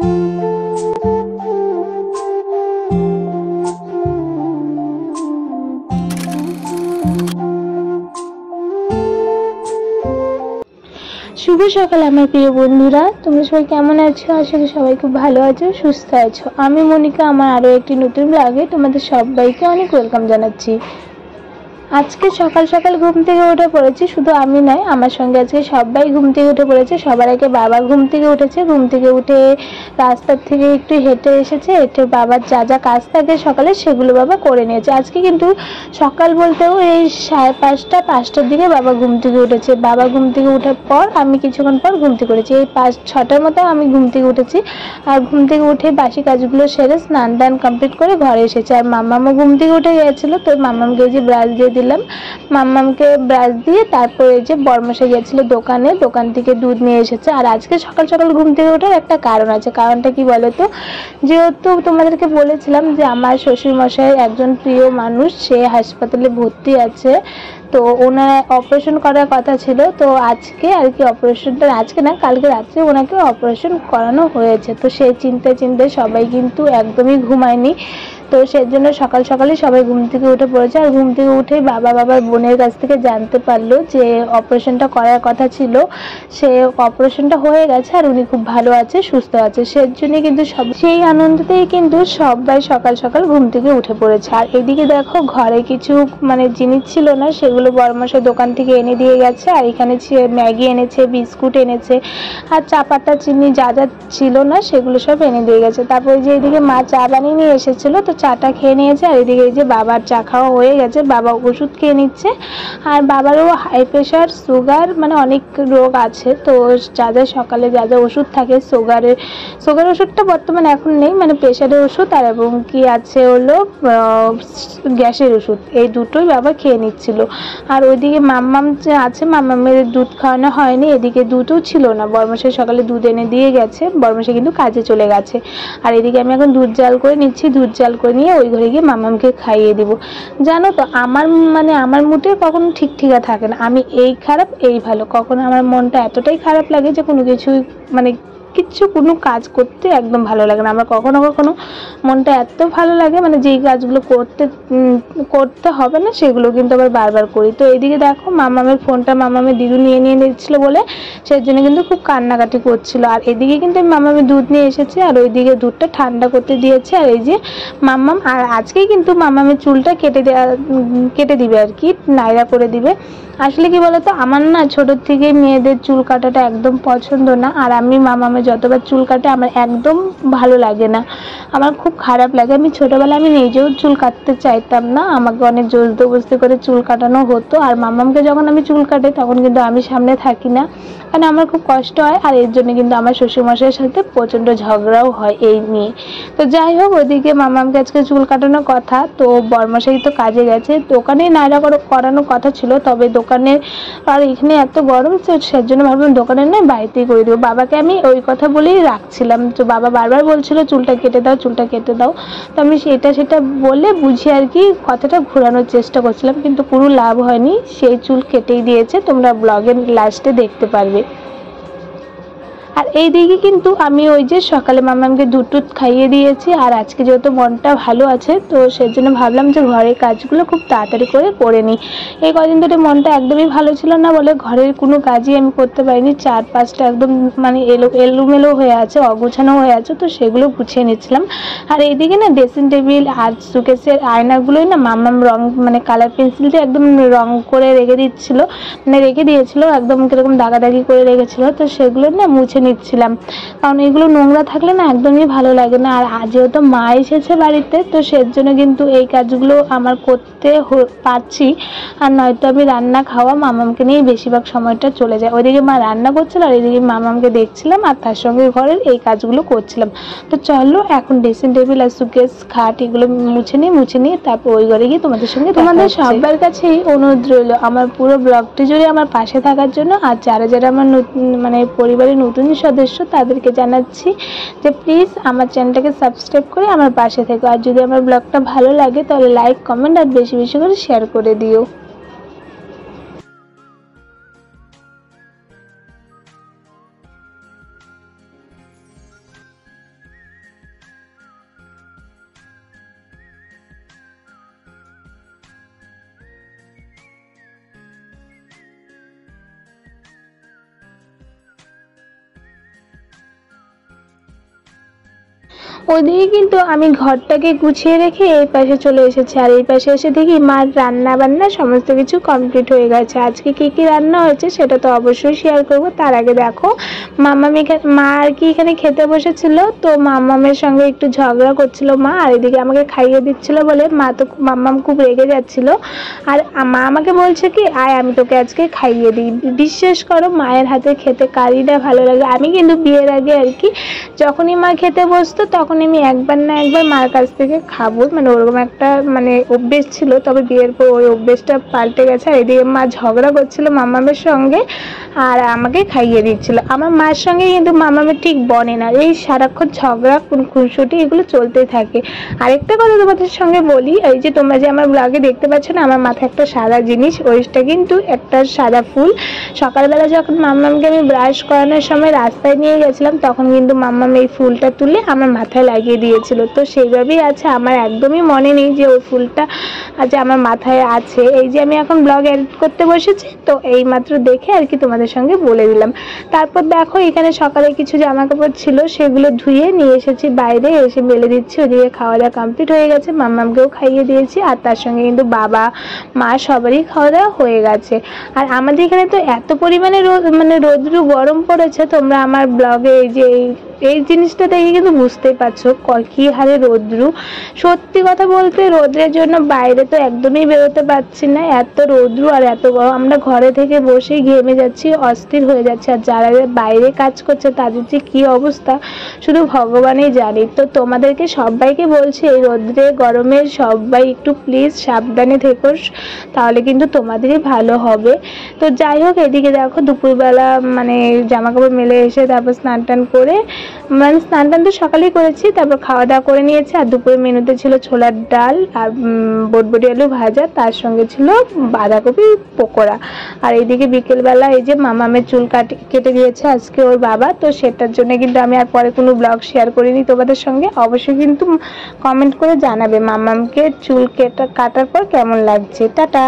শুভ সকাল আমার প্রিয় বন্ধুরা, তোমরা সবাই কেমন আছো? আশা করি সবাই খুব ভালো আছো, সুস্থ আছো। আমি মনিকা, আমার আরো একটি নতুন ব্লগে তোমাদের সবাইকে অনেক ওয়েলকাম জানাচ্ছি। আজকে সকাল সকাল ঘুম থেকে উঠে পড়েছি, শুধু আমি নয়, আমার সঙ্গে আজকে সবাই ঘুম থেকে উঠে পড়েছে। সবার আগে বাবা ঘুম থেকে উঠেছে। ঘুম থেকে উঠে রাস্তার থেকে একটু হেঁটে এসেছে। হেঁটে বাবার যা যা কাজ থাকে সকালে সেগুলো বাবা করে নিয়েছে। আজকে কিন্তু সকাল বলতেও এই 5:30-5টার দিকে বাবা ঘুম থেকে উঠেছে। বাবা ঘুম থেকে ওঠার পর আমি কিছুক্ষণ পর ঘুম থেকে উঠেছি। এই 5-6টার মতো আমি ঘুম থেকে উঠেছি। আর ঘুম থেকে উঠে বাসি কাজগুলো সেরে স্নান দান কমপ্লিট করে ঘরে এসেছে। আর মাম্মামও ঘুম থেকে উঠে গিয়েছিল, তো মাম্মামকে যে ব্রাশ দিয়ে দিলাম। মাম্মামকে ব্রাশ দিয়ে তারপরে যে বর্মশাই গেছিল দোকানে, দোকান থেকে দুধ নিয়ে এসেছে। আর আজকে সকাল সকাল ঘুম থেকে ওঠার একটা কারণ আছে। কারণটা কি বলো তো? যেহেতু তোমাদেরকে বলেছিলাম যে আমার শ্বশুরমশাই একজন প্রিয় মানুষ, সে হাসপাতালে ভর্তি আছে, তো ওনার অপারেশন করার কথা ছিল। তো আজকে আর কি অপারেশনটা, আজকে না কালকে রাত্রে ওনাকে অপারেশন করানো হয়েছে। তো সেই চিন্তায় সবাই কিন্তু একদমই ঘুমায়নি। তো সেজন্য সকাল সকালে সবাই ঘুম থেকে উঠে পড়েছে। আর ঘুম থেকে উঠে বাবার বোনের কাছ থেকে জানতে পারলো যে অপারেশনটা করার কথা ছিল, সে অপারেশনটা হয়ে গেছে আর উনি খুব ভালো আছে, সুস্থ আছে। সেজন্য কিন্তু সেই আনন্দতেই কিন্তু সবাই সকাল সকাল ঘুম থেকে উঠে পড়েছে। আর এদিকে দেখো, ঘরে কিছু জিনিস ছিল না, সেগুলো বড়মাসের দোকান থেকে এনে দিয়ে গেছে। আর এখানে ম্যাগি এনেছে, বিস্কুট এনেছে, আর চা পাতা চিনি যা যা ছিল না সেগুলো সব এনে দিয়ে গেছে। তারপরে যে এদিকে মা চা বানিয়ে নিয়ে এসেছিল, তো চাটা খেয়ে নিয়েছে। আর এদিকে যে বাবার চা খাওয়া হয়ে গেছে, বাবা ওষুধ খেয়ে নিচ্ছে। আর বাবারও হাই প্রেশার, সুগার, অনেক রোগ আছে। তো যা যা সকালে যা যা ওষুধ থাকে, সুগার ওষুধটা বর্তমানে এখন নেই, প্রেশারের ওষুধ আর এবং কি আছে হলো গ্যাসের ওষুধ, এই দুটোই বাবা খেয়ে নিচ্ছিল। আর ওইদিকে মাম্মাম যে আছে, মাম্মামের দুধ খাওয়ানো হয়নি। এদিকে দুধও ছিল না, বর্মশাই সকালে দুধ এনে দিয়ে গেছে, বর্মশাই কিন্তু কাজে চলে গেছে। আর এদিকে আমি এখন দুধ জাল করে নিচ্ছি। দুধ জাল করে নিয়ে ওই ঘরে গিয়ে মাম্মামকে খাইয়ে দিব। জানো তো, আমার মুডে কখনো ঠিকা থাকে না। আমি এই খারাপ এই ভালো, কখনো আমার মনটা এতটাই খারাপ লাগে যে কোনো কিছুই কোনো কাজ করতে একদম ভালো লাগে না। আমার কখনো কখনো মনটা এত ভালো লাগে, যেই কাজগুলো করতে হবে না সেগুলো কিন্তু আবার বারবার করি। তো এইদিকে দেখো, মামামের ফোনটা মামামের দিদু নিয়ে নিচ্ছিল বলে সেই জন্য কিন্তু খুব কান্নাকাটি করছিল। আর এদিকে কিন্তু মামামের দুধ নিয়ে এসেছে, আর ওইদিকে দুধটা ঠান্ডা করতে দিয়েছে। আর এই যে মাম্মাম, আর আজকেই কিন্তু মামামের চুলটা কেটে দিবে আর কি, নাইরা করে দিবে। আসলে কি বলতো, আমার না ছোটোর থেকে মেয়েদের চুল কাটাটা একদম পছন্দ না। আর আমি মামামের যতবার চুল কাটে আমার একদম ভালো লাগে না, আমার খুব খারাপ লাগে। আমি ছোটোবেলায় আমি নিজেও চুল কাটতে চাইতাম না, আমাকে অনেক জোর জবরদস্তি করে চুল কাটানো হতো। আর মামামকে যখন আমি চুল কাটে তখন কিন্তু আমি সামনে থাকি না, কারণ আমার খুব কষ্ট হয়। আর এর জন্য কিন্তু আমার শ্বশুরমশাইয়ের সাথে প্রচণ্ড ঝগড়াও হয় এই নিয়ে। তো যাই হোক, ওদিকে মামামকে আজকে চুল কাটানোর কথা, তো বর্মশাই তো কাজে গেছে, দোকানে নাইরা করানোর কথা ছিল, তবে দোকানে আর এখানে এত গরম, তো সেজন্য ভাবলাম দোকানে নয় বাড়িতেই করে দেবো। বাবাকে আমি ওই কথা বলেই রাখছিলাম, তো বাবা বারবার বলছিল চুলটা কেটে দাও, চুলটা কেটে দাও। তো আমি সেটা বলে বুঝিয়ে আর কি কথাটা ঘোরানোর চেষ্টা করছিলাম, কিন্তু কোনো লাভ হয়নি, সেই চুল কেটেই দিয়েছে। তোমরা ব্লগের লাস্টে দেখতে পারবে। আর এই দিকে কিন্তু আমি ওই যে সকালে মামামকে দুধ খাইয়ে দিয়েছি। আর আজকে যেহেতু মনটা ভালো আছে, তো সেজন্য ভাবলাম যে ঘরের কাজগুলো খুব তাড়াতাড়ি করে নিই। এই কদিন ধরে মনটা একদমই ভালো ছিল না বলে ঘরের কোনো কাজই আমি করতে পারিনি। 4-5টা একদম এলোমেলো হয়ে আছে, অগোছানো হয়ে আছে, তো সেগুলো গুছিয়ে নিচ্ছিলাম। আর এইদিকে না ড্রেসিং টেবিল আর সুকেসের আয়নাগুলোই না মামাম রং কালার পেন্সিল দিয়ে একদম রং করে রেখে দিয়েছিল, একদম কিরকম দাগাদাগি করে রেখেছিল। তো সেগুলো না মুছে নিচ্ছিলাম, কারণ এগুলো নোংরা থাকলে না একদমই ভালো লাগে না। আর যেহেতু মা এসেছে বাড়িতে, তো সেজন্য কিন্তু এই কাজগুলো আমার করতে পারছি। আর নয়তো আমি রান্না খাওয়া মামামকে নিয়ে বেশিরভাগ সময়টা চলে যায়। ওইদিকে মা রান্না করছিল আর এদিকে মামামকে দেখছিলাম, আর তার সঙ্গে ঘরের এই কাজগুলো করছিলাম। তো চলো এখন ড্রেসিং টেবিল আর সুকেস খাট এগুলো মুছে নিয়ে তারপর ওই ঘরে গিয়ে তোমাদের সঙ্গে তোমাদের সবার কাছেই অনুরোধ রইল আমার পুরো ব্লগটি জুড়ে আমার পাশে থাকার জন্য। আর যারা আমার পরিবারের নতুন সদস্য তাদেরকে জানাচ্ছি যে প্লিজ আমার চ্যানেলটাকে সাবস্ক্রাইব করে আমার পাশে থেকো। আর যদি আমার ব্লগটা ভালো লাগে তাহলে লাইক, কমেন্ট আর বেশি বেশি করে শেয়ার করে দিও। ওদিকে কিন্তু আমি ঘরটাকে গুছিয়ে রেখে এই পাশে চলে এসেছি, আর এই পাশে এসে দেখি মার রান্না বান্না সমস্ত কিছু কমপ্লিট হয়ে গেছে। আজকে কি কি রান্না হয়েছে সেটা তো অবশ্যই শেয়ার করব। তার আগে দেখো মা আর কি এখানে খেতে বসেছিল, তো মাম্মামের সঙ্গে একটু ঝগড়া করছিল মা, আর এদিকে আমাকে খাইয়ে দিচ্ছিল বলে মাম্মাম খুব রেগে যাচ্ছিল। আর মা আমাকে বলছে কি আয় আমি তোকে আজকে খাইয়ে দিই। বিশ্বাস করো মায়ের হাতে খেতে কারই না ভালো লাগে। আমি কিন্তু বিয়ের আগে আর কি যখনই মা খেতে বসতো তখন আমি একবার না একবার মার কাছ থেকে খাবো, মানে ওরকম একটা মানে অভ্যেস ছিল। তবে বিয়ের পর ওই অভ্যেসটা পাল্টে গেছে। আর এদিকে মা ঝগড়া করছিল মাম্মামের সঙ্গে আর আমাকে খাইয়ে দিচ্ছিল। আমার মায়ের সঙ্গে কিন্তু মাম্মামের ঠিক বনে না, এই সারাক্ষণ ঝগড়া খুনসুটি এগুলো চলতেই থাকে। আরেকটা কথা তোমাদের সঙ্গে বলি, এই যে তোমরা যে আমার ব্লগে দেখতে পাচ্ছ না আমার মাথায় একটা সাদা জিনিস, ওইটা কিন্তু একটা সাদা ফুল। সকালবেলা যখন মাম্মামকে আমি ব্রাশ করানোর সময় রাস্তায় নিয়ে গেছিলাম তখন কিন্তু মাম্মাম এই ফুলটা তুলে আমার মাথায় লাগিয়ে দিয়েছিল। তো সেইভাবেই আছে, আমার একদমই মনে নেই যে ওই ফুলটা আজ আমার মাথায় আছে। এই যে আমি এখন ব্লগ এডিট করতে বসেছি, তো এই মাত্র দেখে আর কি তোমাদের সঙ্গে বলে দিলাম। তারপর দেখো এখানে সকালে কিছু জামা কাপড় ছিল সেগুলো ধুয়ে নিয়ে এসেছি বাইরে, এসে মেলে দিচ্ছি। ওদিকে খাওয়া দাওয়া কমপ্লিট হয়ে গেছে, মাম্মামকেও খাইয়ে দিয়েছি, আর তার সঙ্গে কিন্তু বাবা মা সবারই খাওয়া দাওয়া হয়ে গেছে। আর আমাদের এখানে তো এত পরিমাণে রোদ্র গরম পড়েছে, তোমরা আমার ব্লগে এই যে এই জিনিসটা দেখে কিন্তু বুঝতেই পারছো কি হারে রৌদ্র। সত্যি কথা বলতে রোদ্রের জন্য বাইরে তো একদমই বেরোতে পারছি না, এত রৌদ্র আর এত গরম। আমরা ঘরে থেকে বসেই ঘেমে যাচ্ছি, অস্থির হয়ে যাচ্ছে। আর যারা বাইরে কাজ করছে তাদের যে কি অবস্থা শুধু ভগবানই জানে। তো তোমাদেরকে সবাইকে বলছি এই রোদ্রে গরমে সবাই একটু প্লিজ সাবধানে থেকো, তাহলে কিন্তু তোমাদেরই ভালো হবে। তো যাই হোক এদিকে দেখো দুপুরবেলা মানে জামা কাপড় মেলে এসে তারপর স্নান টান করে, মানে স্নান টান তো সকালেই করেছি, তারপর খাওয়া দাওয়া করে নিয়েছি। আর দুপুরের মেনুতে ছিল ছোলার ডাল আর বটবটি আলু ভাজা, তার সঙ্গে ছিল বাঁধাকপি পকোড়া। আর এইদিকে বিকেলবেলা এই যে মামামের চুল কেটে দিয়েছে আজকে ওর বাবা, তো সেটার জন্য কিন্তু আমি আর পরে কোনো ব্লগ শেয়ার করিনি তোমাদের সঙ্গে। অবশ্যই কিন্তু কমেন্ট করে জানাবে মামামকে চুল কাটার পর কেমন লাগছে। টাটা।